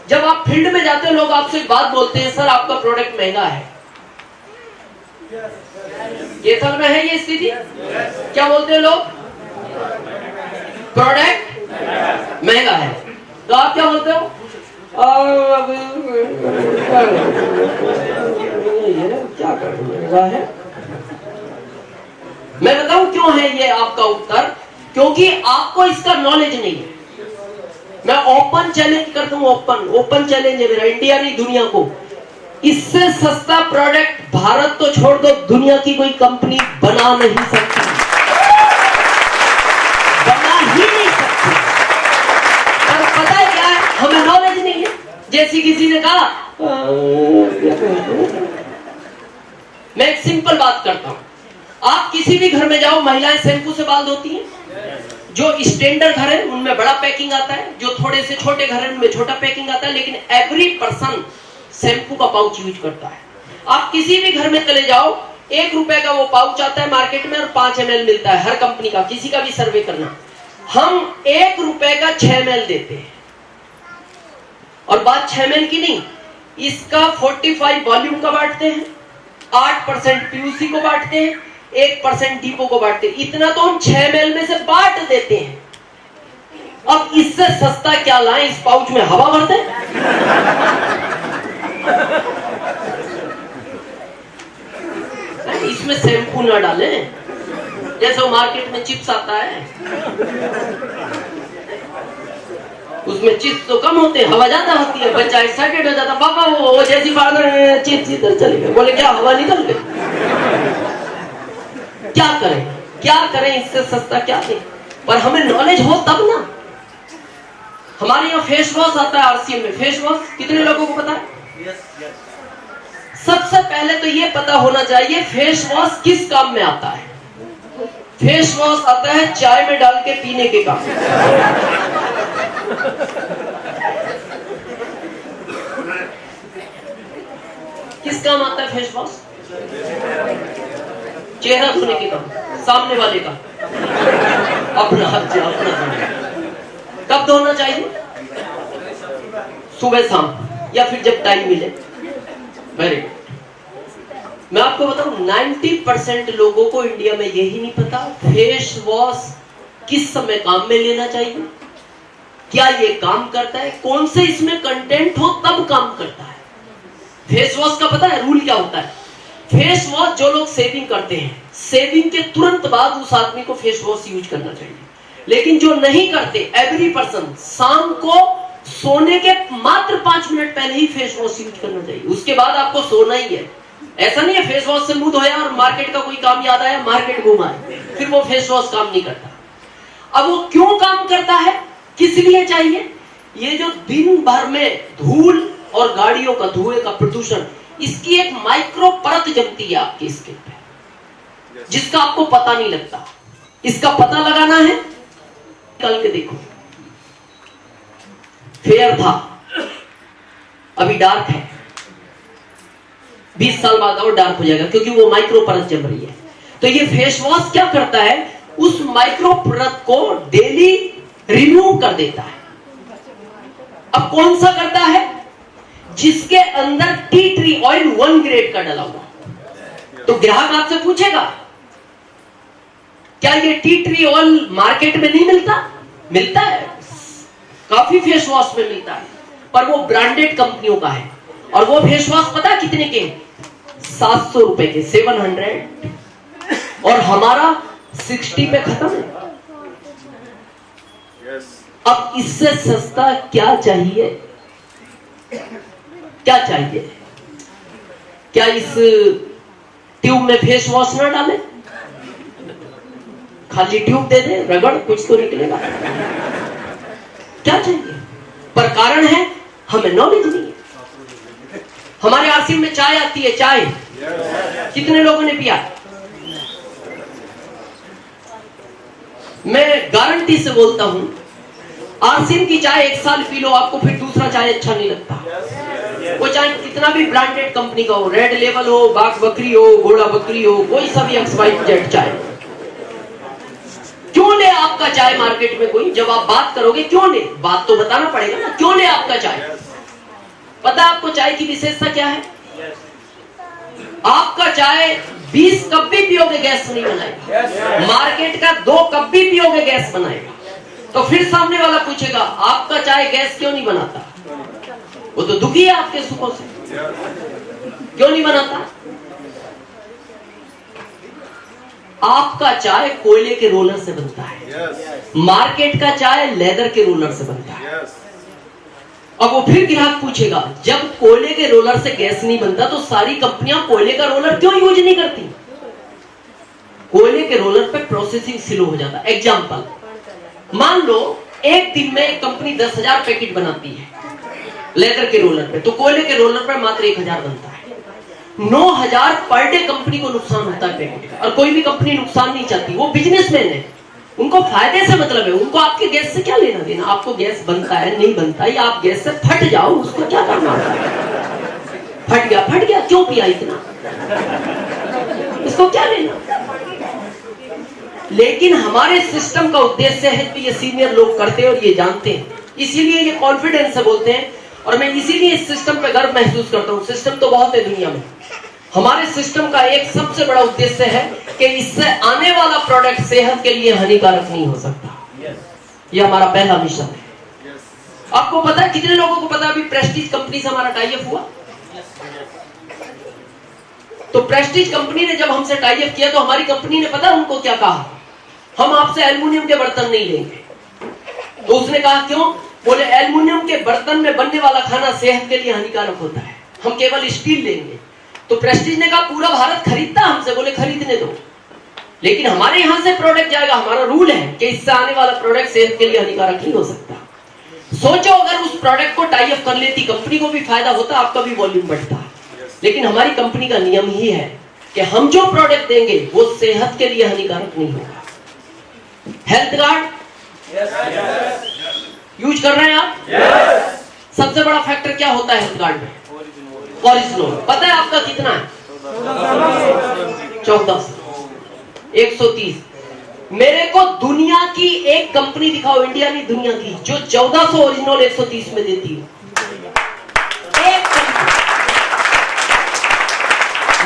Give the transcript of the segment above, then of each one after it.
जब आप फील्ड में जाते हो लोग आपसे एक बात बोलते हैं, सर आपका प्रोडक्ट महंगा है। केथल में है ये स्थिति? क्या बोलते हैं लोग? प्रोडक्ट महंगा है। तो आप क्या बोलते हो? क्या महंगा है? मैं बताऊं क्यों है ये आपका उत्तर? क्योंकि आपको इसका नॉलेज नहीं है। मैं ओपन चैलेंज करता हूं, ओपन चैलेंज है मेरा, इंडिया नहीं दुनिया को। इससे सस्ता प्रोडक्ट भारत तो छोड़ दो, दुनिया की कोई कंपनी बना नहीं सकती, बना ही नहीं सकती। पर पता है क्या है? हमें नॉलेज नहीं है। जैसे किसी ने कहा, मैं एक सिंपल बात करता हूं, आप किसी भी घर में जाओ, महिलाएं शैम्पू से बाल धोती हैं। जो स्टैंडर्ड घर है उनमें बड़ा पैकिंग आता है, जो थोड़े से छोटे घर है उनमें छोटा पैकिंग आता है, लेकिन एवरी पर्सन शैम्पू का पाउच यूज करता है। आप किसी भी घर में चले जाओ, 1 रुपए का वो पाउच आता है मार्केट में और 5 ml मिलता है हर कंपनी का। किसी का भी सर्वे करना, हम 1 रुपए का 6 ml देते हैं। और बात 6 ml की नहीं, इसका 45 वॉल्यूम का बांटते हैं, 8% पीयूसी को बांटते हैं, 1% डीपो को बांटते हैं। इतना तो हम 6 ml में से बांट देते हैं। अब इससे सस्ता क्या लाएं? इस पाउच में हवा भर दें? इसमें शैम्पू ना डालें, जैसे वो मार्केट में चिप्स आता है, उसमें चिप्स तो कम होते हैं, हवा ज्यादा होती है। बच्चा एक्साइटेड हो जाता, पापा वो जैसी फादर चिप्स इधर चले गए, बोले क्या हवा निकल गई। क्या करें, क्या करें? इससे सस्ता क्या दें? पर हमें नॉलेज हो तब ना। हमारे यहाँ फेस वॉश आता है आरसीएम में। फेस वॉश कितने लोगों को पता है? सबसे पहले तो ये पता होना चाहिए फेस वॉश किस काम में आता है। फेस वॉश आता है चाय में डाल के पीने के काम। किस काम आता है फेस वॉश? चेहरा धोने के काम, सामने वाले का, अपना हाथ अपना। कब धोना चाहिए? सुबह शाम, या फिर जब टाइम मिले। Very good. मैं आपको बताऊं, 90% लोगों को इंडिया में यही नहीं पता फेस वॉश किस समय काम में लेना चाहिए, क्या ये काम करता है, कौन से इसमें कंटेंट हो तब काम करता है। फेस वॉश का पता है रूल क्या होता है? फेस वॉश जो लोग शेविंग करते हैं, शेविंग के तुरंत बाद उस आदमी को फेस वॉश यूज करना चाहिए। लेकिन जो नहीं करते, एवरी पर्सन शाम को सोने के मात्र 5 मिनट पहले ही फेस वॉश यूज करना चाहिए। उसके बाद आपको सोना ही है। ऐसा नहीं है फेस वॉश से मुंह धोया और मार्केट का कोई काम याद आया, मार्केट घुमाए, फिर वो फेस वॉश काम नहीं करता। अब वो क्यों काम करता है, किस लिए चाहिए? ये जो दिन भर में धूल और गाड़ियों का धुएं का प्रदूषण, इसकी एक माइक्रो परत जमती है आपकी स्किन पे, जिसका आपको पता नहीं लगता। इसका पता लगाना है, कल के देखो, फेयर था, अभी डार्क है, 20 साल बाद और डार्क हो जाएगा, क्योंकि वो माइक्रो परत जम रही है। तो ये फेस वॉश क्या करता है? उस माइक्रो परत को डेली रिमूव कर देता है। अब कौन सा करता है? जिसके अंदर टी ट्री ऑयल 1 ग्रेड का डला हुआ। तो ग्राहक आपसे पूछेगा, क्या ये टी ट्री ऑयल मार्केट में नहीं मिलता? मिलता है, काफी फेस वॉश में मिलता है, पर वो ब्रांडेड कंपनियों का है। और वो फेस वॉश पता कितने के? 700 रुपए के, 700। और हमारा 60 पे खत्म है। अब इससे सस्ता क्या चाहिए? क्या चाहिए? क्या इस ट्यूब में फेस वॉश ना डाले, खाली ट्यूब दे दे, रगड़, कुछ तो निकलेगा। क्या चाहिए? पर कारण है हमें नॉलेज नहीं है। हमारे आरसीएम में चाय आती है, चाय कितने लोगों ने पिया? मैं गारंटी से बोलता हूं, आरसीएम की चाय 1 साल पी लो, आपको फिर दूसरा चाय अच्छा नहीं लगता। वो चाहे कितना भी ब्रांडेड कंपनी का हो, रेड लेवल हो, बाग बकरी हो, घोड़ा बकरी हो, कोई सा भी XYZ चाय। क्यों ले आपका चाय मार्केट में कोई? जब आप बात करोगे क्यों ले, बात तो बताना पड़ेगा ना, क्यों ले आपका चाय? पता आपको चाय की विशेषता क्या है? आपका चाय 20 कप भी पियोगे गैस नहीं बनाएगा, मार्केट का 2 कप भी पियोगे गैस बनाएगा। तो फिर सामने वाला पूछेगा आपका चाय गैस क्यों नहीं बनाता? वो तो दुखी है आपके सुखों से, क्यों नहीं बनाता? आपका चाय कोयले के रोलर से बनता है, मार्केट का चाय लेदर के रोलर से बनता है। अब वो फिर ग्राहक पूछेगा जब कोयले के रोलर से गैस नहीं बनता तो सारी कंपनियां कोयले का रोलर क्यों यूज नहीं करती? कोयले के रोलर पे प्रोसेसिंग स्लो हो जाता है। एग्जांपल, मान लो एक दिन में एक कंपनी 10,000 पैकेट बनाती है लेदर के रोलर पे, तो कोयले के रोलर पे मात्र 1,000 बनता है। 9,000 पर डे कंपनी को नुकसान होता है पैकेट का। और कोई भी कंपनी नुकसान नहीं चाहती, वो बिजनेसमैन है, उनको फायदे से मतलब है, उनको आपके गैस से क्या लेना देना। आपको गैस बनता है नहीं बनता है, या आप गैस से फट जाओ, उसको क्या करना होता है? फट गया क्यों पिया इतना, इसको क्या लेना। लेकिन हमारे सिस्टम का उद्देश्य है कि ये सीनियर लोग करते हैं और ये जानते हैं, इसीलिए ये कॉन्फिडेंस से बोलते हैं। और मैं इसीलिए इस सिस्टम पे गर्व महसूस करता हूँ। सिस्टम तो बहुत है दुनिया में, हमारे सिस्टम का एक सबसे बड़ा उद्देश्य है कि इससे आने वाला प्रोडक्ट सेहत के लिए हानिकारक नहीं हो सकता। यह हमारा पहला मिशन है। आपको पता है, कितने लोगों को पता है अभी प्रेस्टीज कंपनी से हमारा टाई अप हुआ? तो प्रेस्टीज कंपनी ने जब हमसे टाई अप किया तो हमारी कंपनी ने पता उनको क्या कहा? हम आपसे एल्युमिनियम के बर्तन नहीं लेंगे। तो उसने कहा क्यों? बोले एल्युमिनियम के बर्तन में बनने वाला खाना सेहत के लिए हानिकारक होता है, हम केवल स्टील लेंगे। तो प्रेस्टीज ने कहा पूरा भारत खरीदता हमसे, बोले खरीदने दो, लेकिन हमारे यहां से प्रोडक्ट जाएगा, हमारा रूल है कि इससे आने वाला प्रोडक्ट सेहत के लिए हानिकारक नहीं हो सकता। सोचो अगर उस प्रोडक्ट को टाई अप कर लेती, कंपनी को भी फायदा होता, आपका भी वॉल्यूम बढ़ता। लेकिन हमारी कंपनी का नियम ही है कि हम जो प्रोडक्ट देंगे वो सेहत के लिए हानिकारक नहीं होगा। हेल्थ गार्ड यूज कर रहे हैं आप? सबसे बड़ा फैक्टर क्या होता है हेल्थ गार्ड में? कोलेस्ट्रॉल। पता है आपका कितना है? 1400, 130। मेरे को दुनिया की एक कंपनी दिखाओ, इंडिया नहीं दुनिया की, जो 1400 ओरिजिनल 130 में देती है। एक कंपनी,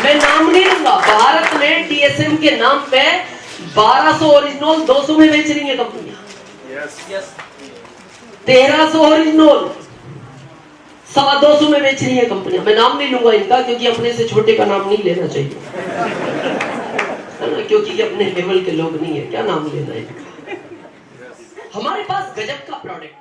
मैं नाम नहीं लूंगा, भारत में डीएसएम के नाम पे 1200 ओरिजिनल 200 में बेच रही है कंपनियां। 1300 ओरिजिनल 225 में बेच रही है कंपनियां। मैं नाम नहीं लूंगा इनका, क्योंकि अपने से छोटे का नाम नहीं लेना चाहिए, है ना, क्योंकि ये अपने लेवल के लोग नहीं है, क्या नाम लेना है इनका। हमारे पास गजब का प्रोडक्ट